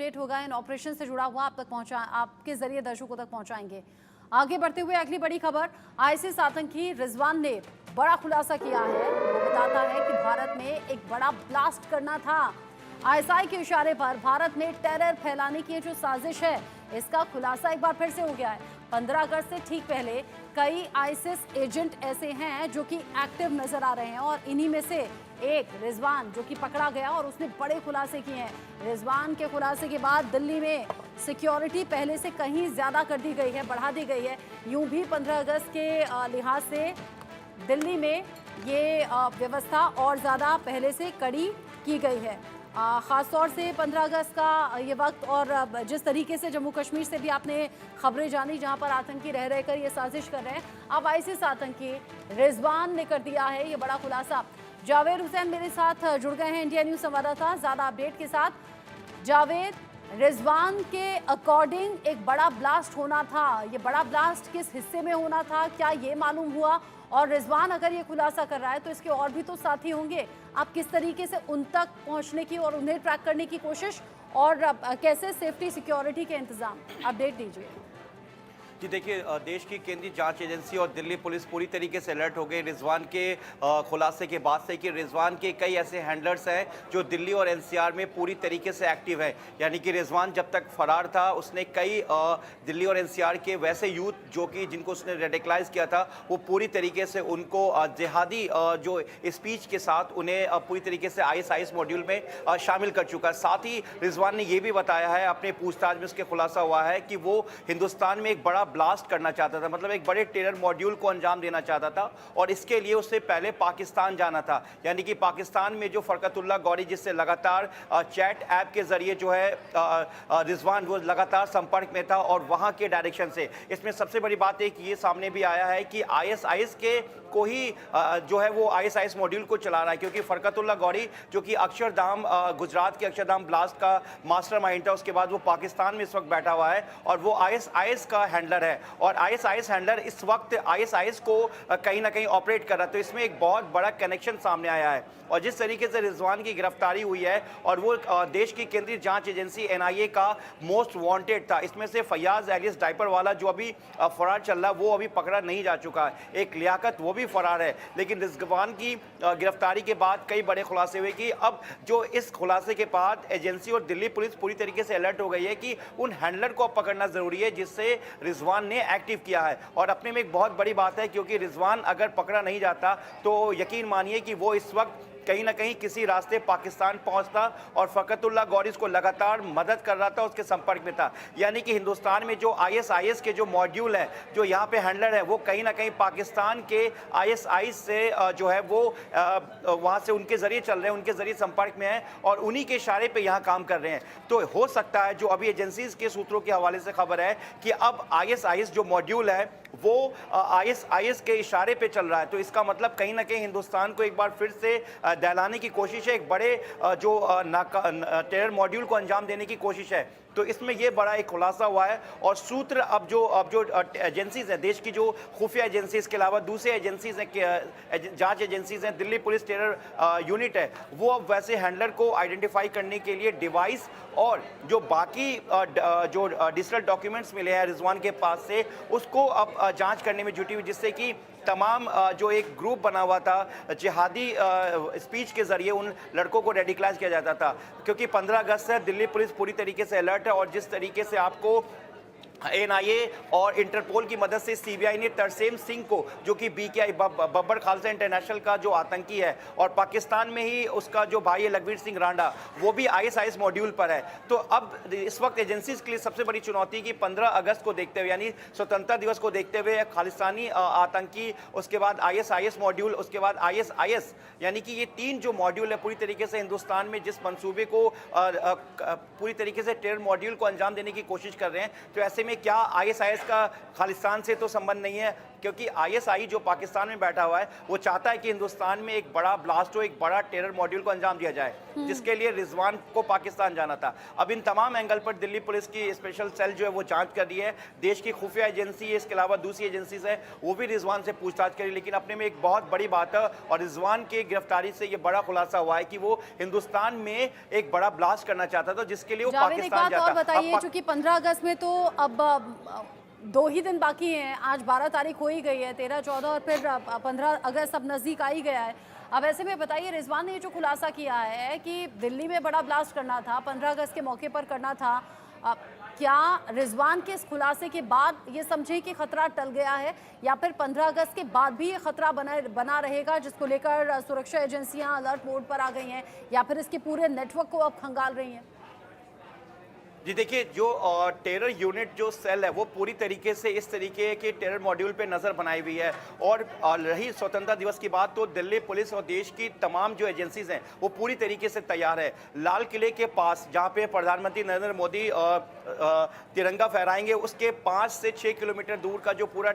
Update होगा इन operation से जुड़ा हुआ आपके जरिए दर्शकों तक पहुंचाएंगे। आगे बढ़ते हुए अगली बड़ी खबर, आईसिस आतंकी रिजवान ने बड़ा खुलासा किया है। वो बताता है कि भारत में एक बड़ा ब्लास्ट करना था। आईएसआई के इशारे पर भारत में टेरर फैलाने की जो साजिश है, इसका खुलासा एक बार फिर से हो गया है। 15 अगस्त से ठीक पहले कई आईसिस एजेंट ऐसे हैं जो कि एक्टिव नजर आ रहे हैं और इन्हीं में से एक रिजवान जो कि पकड़ा गया और उसने बड़े खुलासे किए हैं। रिजवान के खुलासे के बाद दिल्ली में सिक्योरिटी पहले से कहीं ज्यादा कर दी गई है, बढ़ा दी गई है। यूं भी 15 अगस्त के लिहाज से दिल्ली में ये व्यवस्था और ज़्यादा पहले से कड़ी की गई है। ख़ासतौर से 15 अगस्त का ये वक्त और जिस तरीके से जम्मू कश्मीर से भी आपने खबरें जानी जहां पर आतंकी रह रहकर ये साजिश कर रहे हैं, अब आईसिस आतंकी रिजवान ने कर दिया है ये बड़ा खुलासा। जावेद हुसैन मेरे साथ जुड़ गए हैं इंडिया न्यूज़ संवाददाता ज़्यादा अपडेट के साथ। जावेद, रिजवान के अकॉर्डिंग एक बड़ा ब्लास्ट होना था, ये बड़ा ब्लास्ट किस हिस्से में होना था, क्या ये मालूम हुआ? और रिजवान अगर ये खुलासा कर रहा है तो इसके और भी तो साथी होंगे, आप किस तरीके से उन तक पहुंचने की और उन्हें ट्रैक करने की कोशिश और कैसे सेफ्टी सिक्योरिटी के इंतजाम, अपडेट दीजिए। जी देखिए, देश की केंद्रीय जांच एजेंसी और दिल्ली पुलिस पूरी तरीके से अलर्ट हो गई रिजवान के खुलासे के बाद से कि रिजवान के कई ऐसे हैंडलर्स हैं जो दिल्ली और एनसीआर में पूरी तरीके से एक्टिव है। यानी कि रिजवान जब तक फरार था उसने कई दिल्ली और एनसीआर के वैसे यूथ जो कि जिनको उसने रेडिकलाइज किया था, वो पूरी तरीके से उनको जिहादी जो स्पीच के साथ उन्हें पूरी तरीके से आईएसआईएस मॉड्यूल में शामिल कर चुका है। साथ ही रिजवान ने यह भी बताया है, अपने पूछताछ में उसके खुलासा हुआ है कि वो हिंदुस्तान में एक बड़ा ब्लास्ट करना चाहता था, मतलब एक बड़े टेरर मॉड्यूल को अंजाम देना चाहता था और इसके लिए उससे पहले पाकिस्तान जाना था। यानी कि पाकिस्तान में जो फरकतुल्ला गौरी जिससे लगातार चैट ऐप के जरिए जो है रिजवान वो लगातार संपर्क में था और वहां के डायरेक्शन से। इसमें सबसे बड़ी बात है कि ये सामने भी आया है कि आईएसआईएस के को ही जो है वो आईएसआईएस मॉड्यूल को चला रहा है, क्योंकि फरकतुल्ला गौरी जो कि अक्षरधाम गुजरात के अक्षरधाम ब्लास्ट का मास्टरमाइंड था, उसके बाद वो पाकिस्तान में इस वक्त बैठा हुआ है और वो आईएसआईएस का हैंडलर है और आईएसआईएस हैंडलर इस वक्त आईएसआईएस को कहीं ना कहीं ऑपरेट कर रहा है। तो इसमें एक बहुत बड़ा कनेक्शन सामने आया है और जिस तरीके से रिजवान की गिरफ्तारी हुई है और वो देश की केंद्रीय जांच एजेंसी एनआईए का मोस्ट वांटेड था। इसमें से फैयाज एलियस डायपर वाला जो अभी फरार चल रहा है वो अभी पकड़ा नहीं जा चुका है, एक लियाकत वो भी फरार है। लेकिन रिजवान की गिरफ्तारी के बाद कई बड़े खुलासे हुए कि अब जो इस खुलासे के बाद एजेंसी और दिल्ली पुलिस पूरी तरीके से अलर्ट हो गई है कि उन हैंडलर को पकड़ना जरूरी है जिससे रिजवान ने एक्टिव किया है। और अपने में एक बहुत बड़ी बात है, क्योंकि रिजवान अगर पकड़ा नहीं जाता तो यकीन मानिए कि वो इस वक्त कहीं ना कहीं किसी रास्ते पाकिस्तान पहुंचता और फरकतुल्ला गौरी को लगातार मदद कर रहा था, उसके संपर्क में था। यानी कि हिंदुस्तान में जो आईएसआईएस के जो मॉड्यूल है, जो यहाँ पे हैंडलर है, वो कहीं ना कहीं पाकिस्तान के आईएसआईएस से जो है वो वहाँ से उनके जरिए चल रहे हैं, उनके जरिए संपर्क में है और उन्हीं के इशारे पे यहाँ काम कर रहे हैं। तो हो सकता है, जो अभी एजेंसीज के सूत्रों के हवाले से खबर है कि अब आईएसआईएस जो मॉड्यूल है वो आईएसआईएस के इशारे पे चल रहा है। तो इसका मतलब कहीं ना कहीं हिंदुस्तान को एक बार फिर से दहलाने की कोशिश है, एक बड़े जो टेरर मॉड्यूल को अंजाम देने की कोशिश है। तो इसमें यह बड़ा एक खुलासा हुआ है और सूत्र अब जो एजेंसीज हैं, देश की जो खुफिया एजेंसीज के अलावा दूसरे एजेंसीज हैं, जांच एजेंसीज हैं, दिल्ली पुलिस टेरर यूनिट है, वो अब वैसे हैंडलर को आइडेंटिफाई करने के लिए डिवाइस और जो बाकी जो डिजिटल डॉक्यूमेंट्स मिले हैं रिजवान के पास से, उसको अब जांच करने में जुटी हुई, जिससे कि तमाम जो एक ग्रुप बना हुआ था जिहादी स्पीच के जरिए उन लड़कों को रेडिकलाइज किया जाता था। क्योंकि 15 अगस्त से दिल्ली पुलिस पूरी तरीके से अलर्ट है और जिस तरीके से आपको एनआईए और इंटरपोल की मदद से सीबीआई ने तरसेम सिंह को, जो कि बीकेआई बब्बर खालसा इंटरनेशनल का जो आतंकी है और पाकिस्तान में ही उसका जो भाई है लखवीर सिंह रांडा, वो भी आईएसआईएस मॉड्यूल पर है। तो अब इस वक्त एजेंसीज के लिए सबसे बड़ी चुनौती की 15 अगस्त को देखते हुए, यानी स्वतंत्रता दिवस को देखते हुए, खालिस्तानी आतंकी, उसके बाद आईएसआईएस मॉड्यूल, उसके बाद आईएसआईएस, यानी कि ये तीन जो मॉड्यूल है पूरी तरीके से हिंदुस्तान में जिस मंसूबे को पूरी तरीके से टेरर मॉड्यूल को अंजाम देने की कोशिश कर रहे हैं, तो ऐसे में में क्या आईएसआईएस का खालिस्तान से तो संबंध नहीं है, क्योंकि आईएसआई जो पाकिस्तान में बैठा हुआ है वो चाहता है कि हिंदुस्तान में एक बड़ा ब्लास्ट हो, एक बड़ा टेरर मॉड्यूल को अंजाम दिया जाए, जिसके लिए रिजवान को पाकिस्तान जाना था। अब इन तमाम एंगल पर दिल्ली पुलिस की स्पेशल सेल जो है वो जांच कर रही है। देश की खुफिया एजेंसी है, इसके अलावा दूसरी एजेंसीज है, वो भी रिजवान से पूछताछ करी। लेकिन अपने में एक बहुत बड़ी बात है, और रिजवान की गिरफ्तारी से ये बड़ा खुलासा हुआ है कि वो हिंदुस्तान में एक बड़ा ब्लास्ट करना चाहता था, जिसके लिए वो पाकिस्तान जाता। और बताइए, चूंकि 15 अगस्त में तो अब 2 ही दिन बाकी हैं, आज 12 तारीख हो ही गई है, 13, 14 और फिर 15 अगस्त अब नज़दीक आ ही गया है। अब ऐसे में बताइए, रिजवान ने जो खुलासा किया है कि दिल्ली में बड़ा ब्लास्ट करना था, 15 अगस्त के मौके पर करना था, क्या रिजवान के इस खुलासे के बाद ये समझे कि खतरा टल गया है, या फिर 15 अगस्त के बाद भी ये खतरा बना रहेगा, जिसको लेकर सुरक्षा एजेंसियां अलर्ट मोड पर आ गई हैं, या फिर इसके पूरे नेटवर्क को अब खंगाल रही हैं? जी देखिए, जो टेरर यूनिट जो सेल है वो पूरी तरीके से इस तरीके के टेरर मॉड्यूल पे नज़र बनाई हुई है। और रही स्वतंत्रता दिवस की बात, तो दिल्ली पुलिस और देश की तमाम जो एजेंसीज हैं वो पूरी तरीके से तैयार है। लाल किले के पास जहाँ पे प्रधानमंत्री नरेंद्र मोदी तिरंगा फहराएंगे, उसके 5 से 6 किलोमीटर दूर का जो पूरा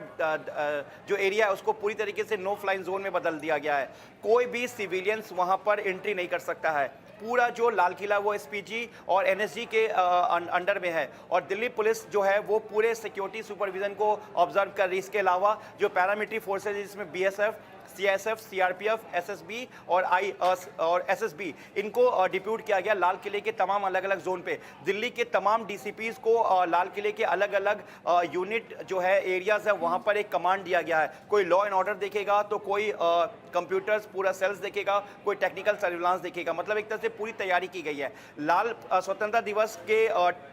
जो एरिया है उसको पूरी तरीके से नो फ्लाइंग जोन में बदल दिया गया है। कोई भी सिविलियंस वहाँ पर एंट्री नहीं कर सकता है। पूरा जो लाल किला वो एसपीजी और एनएसजी के अंडर में है, और दिल्ली पुलिस जो है वो पूरे सिक्योरिटी सुपरविजन को ऑब्जर्व कर रही है। इसके अलावा जो पैरामिलिट्री फोर्सेज जिसमें बीएसएफ, सीआईएसएफ, सीआरपीएफ, एसएसबी और एसएसबी, इनको डिप्यूट किया गया लाल किले के तमाम अलग अलग जोन पे। दिल्ली के तमाम डीसीपीज को लाल किले के अलग अलग यूनिट जो है, एरियाज है, वहां पर एक कमांड दिया गया है। कोई लॉ एंड ऑर्डर देखेगा तो कोई कंप्यूटर्स पूरा सेल्स देखेगा, कोई टेक्निकल सर्विलांस देखेगा। मतलब एक तरह से पूरी तैयारी की गई है। स्वतंत्रता दिवस के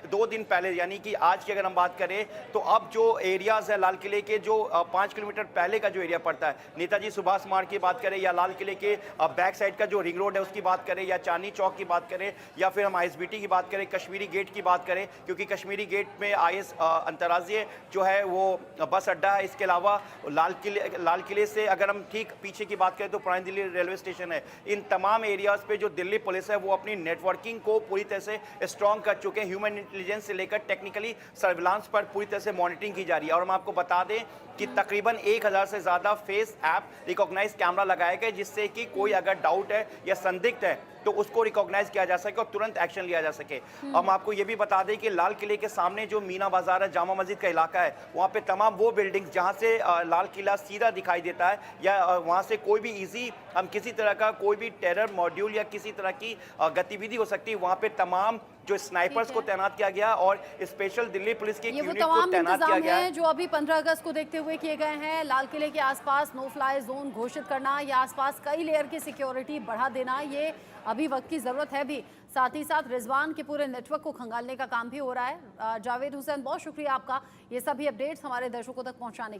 2 दिन पहले, यानी कि आज की अगर हम बात करें, तो अब जो एरियाज है लाल किले के, जो 5 किलोमीटर पहले का जो एरिया पड़ता है, नेताजी सुभाष मार्ग की बात करें, या लाल किले के बैक साइड का जो रिंग रोड है उसकी बात करें, या चांदनी चौक की बात करें, या फिर हम आईएसबीटी की बात करें, कश्मीरी गेट की बात करें, क्योंकि कश्मीरी गेट में आईएस अंतर्राज्यीय जो है वो बस अड्डा है। इसके अलावा लाल किले से अगर हम ठीक पीछे की बात करें तो पुरानी दिल्ली रेलवे स्टेशन है। इन तमाम एरियाज पे जो दिल्ली पुलिस है वो अपनी नेटवर्किंग को पूरी तरह से स्ट्रॉन्ग कर चुके हैं। ह्यूमन इंटेलिजेंस से लेकर टेक्निकली सर्विलांस पर पूरी तरह से मॉनिटरिंग की जा रही है। और हम आपको बता दें कि तकरीबन 1000 से ज़्यादा फेस ऐप रिकॉग्नाइज कैमरा लगाए गए, जिससे कि कोई अगर डाउट है या संदिग्ध है तो उसको रिकॉग्नाइज किया जा सके और तुरंत एक्शन लिया जा सके। हम आपको ये भी बता दें कि लाल किले के सामने जो मीना बाजार है, जामा मस्जिद का इलाका है, वहाँ पे तमाम वो बिल्डिंग्स जहाँ से लाल किला सीधा दिखाई देता है, या वहाँ से कोई भी इजी हम किसी तरह का कोई भी टेरर मॉड्यूल या किसी तरह की गतिविधि हो सकती है, वहाँ पे तमाम जो स्नाइपर्स को तैनात किया गया और स्पेशल दिल्ली पुलिस की यूनिट को तैनात किया गया है। जो अभी 15 अगस्त को देखते हुए किए गए हैं, लाल किले के आसपास नो फ्लाई जोन घोषित करना या आसपास कई लेयर की सिक्योरिटी बढ़ा देना, ये अभी वक्त की जरूरत है भी। साथ ही साथ रिजवान के पूरे नेटवर्क को खंगालने का काम भी हो रहा है। जावेद हुसैन, बहुत शुक्रिया आपका ये सभी अपडेट्स हमारे दर्शकों तक पहुंचाने